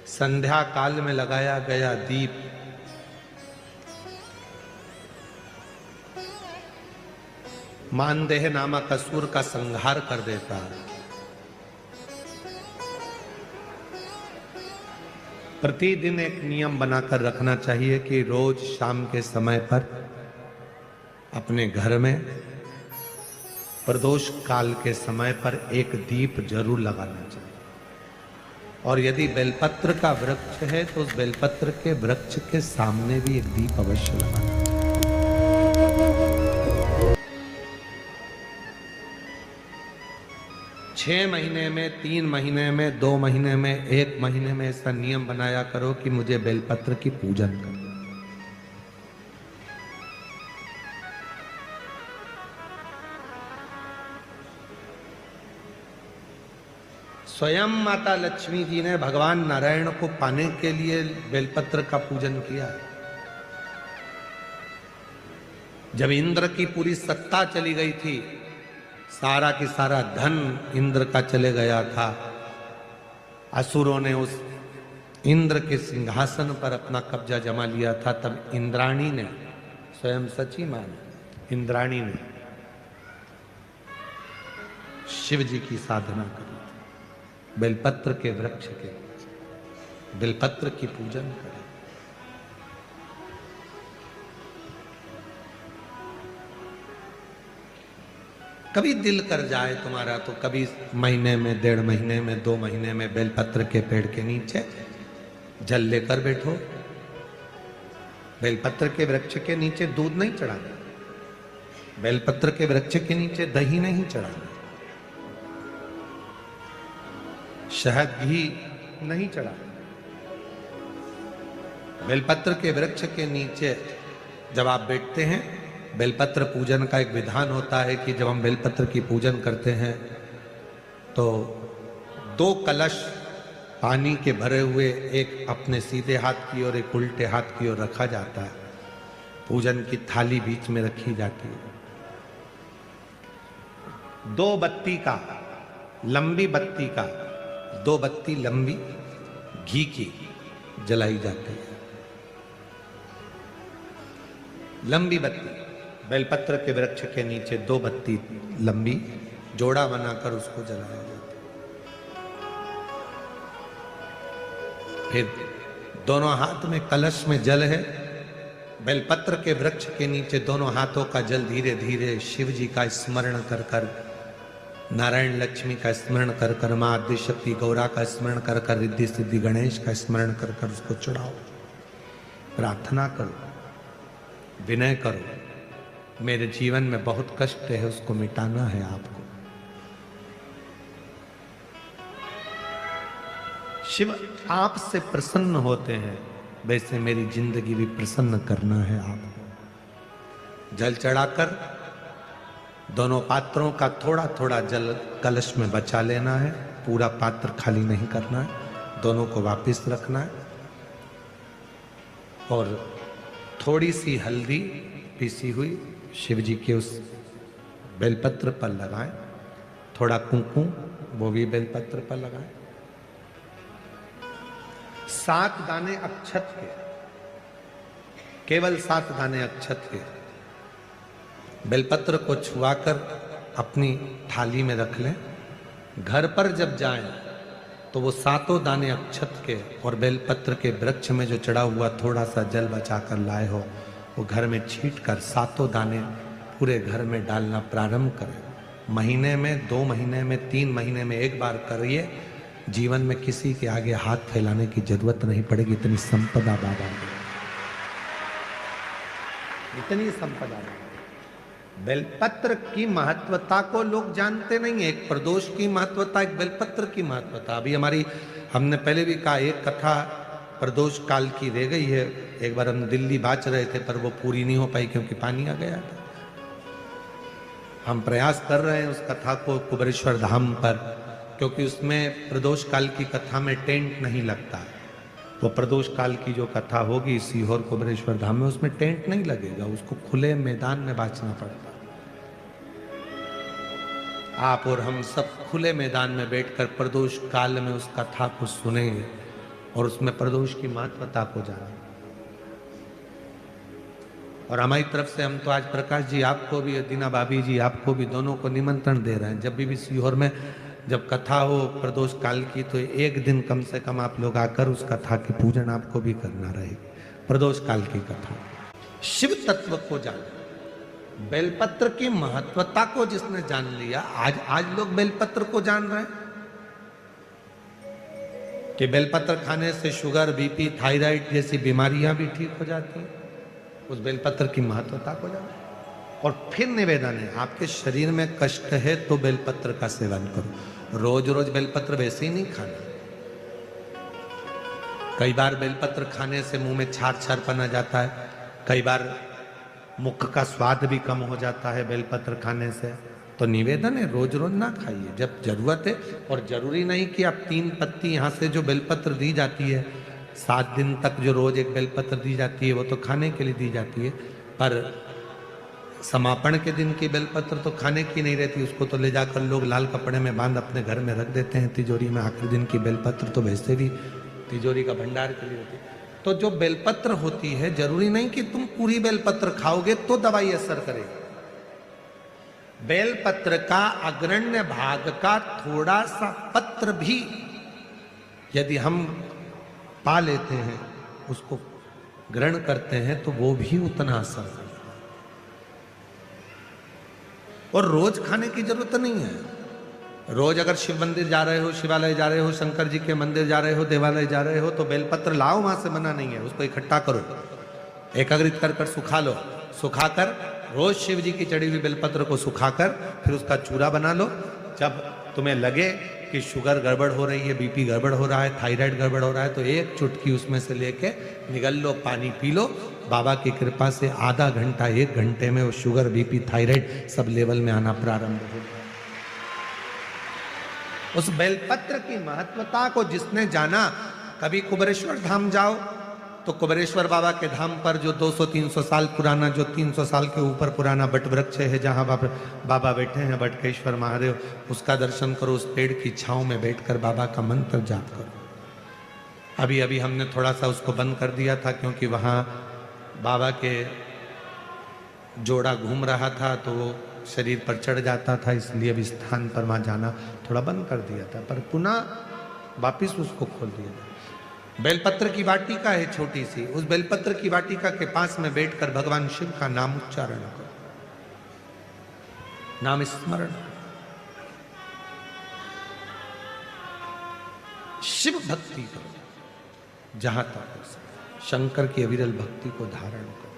संध्या काल में लगाया गया दीप मानदेह नामक असुर का संहार कर देता है। प्रतिदिन एक नियम बनाकर रखना चाहिए कि रोज शाम के समय पर अपने घर में प्रदोष काल के समय पर एक दीप जरूर लगाना चाहिए। और यदि बेलपत्र का वृक्ष है तो उस बेलपत्र के वृक्ष के सामने भी एक दीप अवश्य लगाना चाहिए। 6 महीने में, 3 महीने में, 2 महीने में, 1 महीने में ऐसा नियम बनाया करो कि मुझे बेलपत्र की पूजन करना। स्वयं माता लक्ष्मी जी ने भगवान नारायण को पाने के लिए बेलपत्र का पूजन किया। जब इंद्र की पूरी सत्ता चली गई थी, सारा की सारा धन इंद्र का चले गया था, असुरों ने उस इंद्र के सिंहासन पर अपना कब्जा जमा लिया था, तब इंद्राणी ने, स्वयं सची माने इंद्राणी ने शिव जी की साधना करी, बेलपत्र के वृक्ष के, बेलपत्र की पूजन करें। कभी दिल कर जाए तुम्हारा तो कभी महीने में, 1.5 महीने में, 2 महीने में बेलपत्र के पेड़ के नीचे जल लेकर बैठो। बेलपत्र के वृक्ष के नीचे दूध नहीं चढ़ाना, बेलपत्र के वृक्ष के नीचे दही नहीं चढ़ाना, शहद घी नहीं चढ़ाना। बेलपत्र के वृक्ष के नीचे जब आप बैठते हैं, बेलपत्र पूजन का एक विधान होता है कि जब हम बेलपत्र की पूजन करते हैं तो 2 कलश पानी के भरे हुए, एक अपने सीधे हाथ की और एक उल्टे हाथ की ओर रखा जाता है। पूजन की थाली बीच में रखी जाती है। 2 बत्ती का, लंबी बत्ती का, 2 बत्ती लंबी घी की जलाई जाती है। लंबी बत्ती बेलपत्र के वृक्ष के नीचे 2 बत्ती लंबी जोड़ा बनाकर उसको जलाया जाता है। फिर दोनों हाथ में कलश में जल है। बेलपत्र के वृक्ष के नीचे दोनों हाथों का जल धीरे धीरे शिव जी का स्मरण कर कर, नारायण लक्ष्मी का स्मरण कर कर, मां आदिशक्ति गौरा का स्मरण कर कर, रिद्धि सिद्धि गणेश का स्मरण कर कर उसको चढ़ाओ। प्रार्थना करो, विनय करो, मेरे जीवन में बहुत कष्ट है, उसको मिटाना है आपको। शिव आपसे प्रसन्न होते हैं, वैसे मेरी जिंदगी भी प्रसन्न करना है आपको। जल चढ़ाकर दोनों पात्रों का थोड़ा थोड़ा जल कलश में बचा लेना है, पूरा पात्र खाली नहीं करना है, दोनों को वापस रखना है। और थोड़ी सी हल्दी पीसी हुई शिव जी के उस बेलपत्र पर लगाएं, थोड़ा कुंकुम वो भी बेलपत्र पर लगाएं। 7 दाने अक्षत के, केवल 7 दाने अक्षत के बेलपत्र को छुआकर अपनी थाली में रख लें। घर पर जब जाएं तो वो 7 दाने अक्षत के और बेलपत्र के वृक्ष में जो चढ़ा हुआ थोड़ा सा जल बचाकर लाए हो, वो घर में छीट कर 7 दाने पूरे घर में डालना प्रारंभ करें। महीने में, 2 महीने में, 3 महीने में एक बार करिए। जीवन में किसी के आगे हाथ फैलाने की जरूरत नहीं पड़ेगी। इतनी संपदा बाबा ने, इतनी संपदा। बेलपत्र की महत्वता को लोग जानते नहीं है। एक प्रदोष की महत्वता, एक बेलपत्र की महत्वता। अभी हमने पहले भी कहा, एक कथा प्रदोष काल की रह गई है। एक बार हम दिल्ली बाच रहे थे पर वो पूरी नहीं हो पाई क्योंकि पानी आ गया था। हम प्रयास कर रहे हैं उस कथा को कुबेरेश्वर धाम पर, क्योंकि उसमें प्रदोष काल की कथा में टेंट नहीं लगता। वो प्रदोष काल की जो कथा होगी सीहोर कुबेरेश्वर धाम में, उसमें टेंट नहीं लगेगा, उसको खुले मैदान में बांचना पड़ता। आप और हम सब खुले मैदान में बैठकर प्रदोष काल में उस कथा को सुनेंगे और उसमें प्रदोष की महत्वता को जाने। और हमारी तरफ से हम तो आज प्रकाश जी आपको भी, दीना भाभी जी आपको भी, दोनों को निमंत्रण दे रहे हैं। जब भी सीहोर में जब कथा हो प्रदोष काल की, तो एक दिन कम से कम आप लोग आकर उस कथा की पूजन आपको भी करना रहेगी। प्रदोष काल की कथा, शिव तत्व को जान, बेलपत्र की महत्वता को जिसने जान लिया, आज लोग बेलपत्र को जान रहे हैं कि बेलपत्र खाने से शुगर, बीपी, थायराइड जैसी बीमारियां भी ठीक हो जाती हैं। उस बेलपत्र की महत्वता को जान। और फिर निवेदन है, आपके शरीर में कष्ट है तो बेलपत्र का सेवन करो। रोज रोज बेलपत्र वैसे ही नहीं खाना। कई बार बेलपत्र खाने से मुंह में छार छारपन आ जाता है, कई बार मुख का स्वाद भी कम हो जाता है बेलपत्र खाने से। तो निवेदन है, रोज रोज ना खाइए, जब जरूरत है। और जरूरी नहीं कि आप 3 पत्ती यहाँ से जो बेलपत्र दी जाती है 7 दिन तक जो रोज एक बेलपत्र दी जाती है, वो तो खाने के लिए दी जाती है। पर समापन के दिन की बेलपत्र तो खाने की नहीं रहती, उसको तो ले जाकर लोग लाल कपड़े में बांध अपने घर में रख देते हैं तिजोरी में। आखिरी दिन की बेलपत्र तो वैसे भी तिजोरी का भंडार के लिए होती है। तो जो बेलपत्र होती है, जरूरी नहीं कि तुम पूरी बेलपत्र खाओगे तो दवाई असर करेगी। बेलपत्र का अग्रण्य भाग का थोड़ा सा पत्र भी यदि हम पा लेते हैं, उसको ग्रहण करते हैं, तो वो भी उतना असर करता है। और रोज खाने की जरूरत नहीं है। रोज अगर शिव मंदिर जा रहे हो, शिवालय जा रहे हो, शंकर जी के मंदिर जा रहे हो, देवालय जा रहे हो, तो बेलपत्र लाओ, वहां से मना नहीं है। उसको इकट्ठा करो, एकाग्रित कर सुखा लो। सुखाकर रोज शिव जी की चढ़ी हुई बेलपत्र को सुखाकर फिर उसका चूरा बना लो। जब तुम्हें लगे कि शुगर गड़बड़ हो रही है, बीपी गड़बड़ हो रहा है, थायराइड गड़बड़ हो रहा है, तो एक चुटकी उसमें से लेके निगल लो, पानी पी लो। बाबा की कृपा से आधा घंटा 1 घंटे में वो sugar, BP, thyroid sub level में आना प्रारंभ हो गया। उस बेलपत्र की महत्वता को जिसने जाना, कभी कुबेरेश्वर धाम जाओ तो कुबेरेश्वर बाबा के धाम पर जो 200-300 साल पुराना, जो 300 साल के ऊपर पुराना बट वृक्ष है, जहाँ बाबा बैठे हैं, बटकेश्वर महादेव, उसका दर्शन करो। उस पेड़ की छांव में बैठकर बाबा का मंत्र जाप करो। अभी अभी हमने थोड़ा सा उसको बंद कर दिया था, क्योंकि वहाँ बाबा के जोड़ा घूम रहा था तो वो शरीर पर चढ़ जाता था, इसलिए अभी स्थान पर वहाँ जाना थोड़ा बंद कर दिया था, पर पुनः वापिस उसको खोल दिया। बेलपत्र की वाटिका है छोटी सी, उस बेलपत्र की वाटिका के पास में बैठकर भगवान शिव का नाम उच्चारण करो, नाम स्मरण। शिव भक्ति करो जहां तक हो सके, शंकर की अविरल भक्ति को धारण करो।